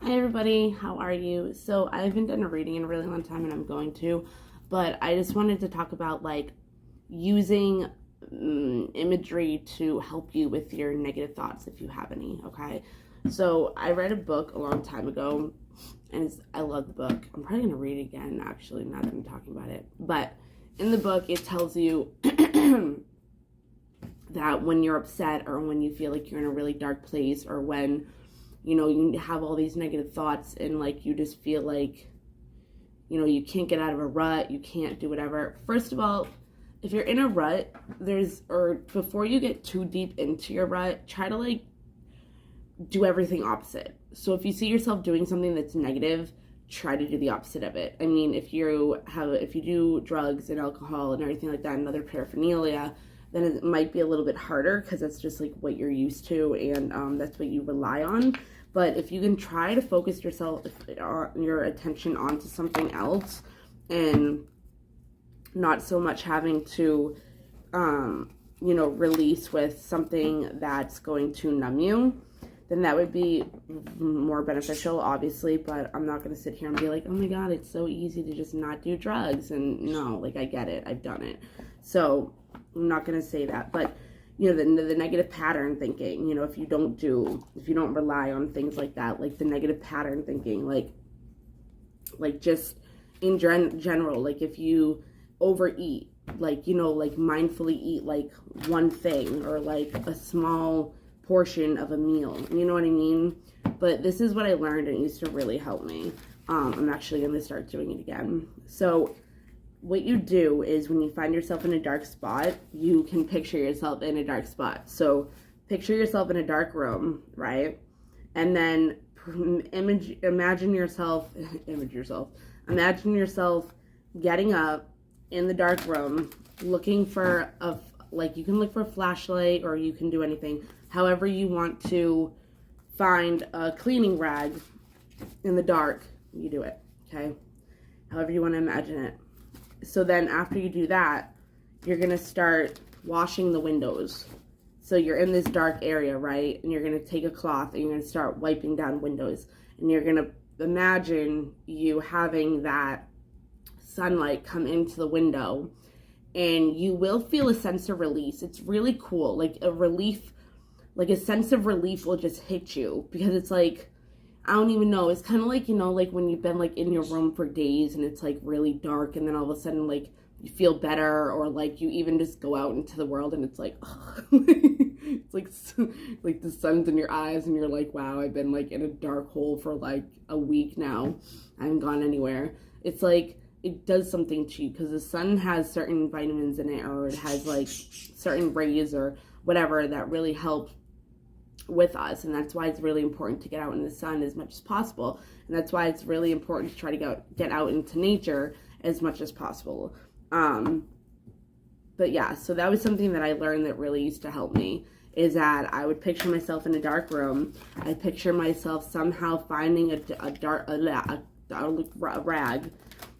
Hi everybody, how are you? So I haven't done a reading in a really long time and I'm going to, but I just wanted to talk about like using imagery to help you with your negative thoughts if you have any, okay? So I read a book a long time ago and I love the book. I'm probably going to read it again actually now that I'm talking about it. But in the book it tells you that when you're upset or when you feel like you're in a really dark place or when you have all these negative thoughts and like you just feel like, you can't get out of a rut, you can't do whatever. First of all, if you're in a rut, before you get too deep into your rut, try to like do everything opposite. So if you see yourself doing something that's negative, try to do the opposite of it. I mean, if you do drugs and alcohol and everything like that and other paraphernalia, then it might be a little bit harder because that's just like what you're used to and that's what you rely on. But if you can try to focus your attention onto something else and not so much having to, release with something that's going to numb you, then that would be more beneficial, obviously. But I'm not going to sit here and be like, oh my God, it's so easy to just not do drugs. And no, like I get it. I've done it. So I'm not going to say that. But the negative pattern thinking, if you don't rely on things like that, like the negative pattern thinking, like just in general, like if you overeat, like mindfully eat like one thing or like a small portion of a meal, you know what I mean? But this is what I learned and it used to really help me. I'm actually going to start doing it again. So what you do is when you find yourself in a dark spot, you can picture yourself in a dark spot. So picture yourself in a dark room, right? And then imagine yourself getting up in the dark room, looking for you can look for a flashlight or you can do anything. However you want to find a cleaning rag in the dark, you do it, okay? However you want to imagine it. So then after you do that, you're going to start washing the windows. So you're in this dark area, right? And you're going to take a cloth and you're going to start wiping down windows. And you're going to imagine you having that sunlight come into the window. And you will feel a sense of release. It's really cool. Like a sense of relief will just hit you. Because it's like, I don't even know. It's kind of like, like when you've been like in your room for days and it's like really dark and then all of a sudden like you feel better or like you even just go out into the world and it's like, it's like the sun's in your eyes and you're like, wow, I've been like in a dark hole for like a week now. I haven't gone anywhere. It's like, it does something to you because the sun has certain vitamins in it or it has like certain rays or whatever that really help with us, and that's why it's really important to get out in the sun as much as possible, and that's why it's really important to try to get out into nature as much as possible. But yeah, so that was something that I learned that really used to help me, is that I would picture myself in a dark room. I picture myself somehow finding a rag,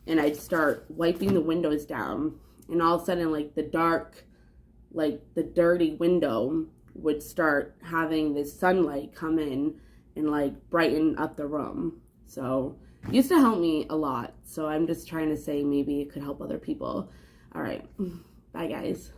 and I'd start wiping the windows down, and all of a sudden like the dirty window would start having this sunlight come in and like brighten up the room. So it used to help me a lot. So I'm just trying to say maybe it could help other people. All right. Bye guys.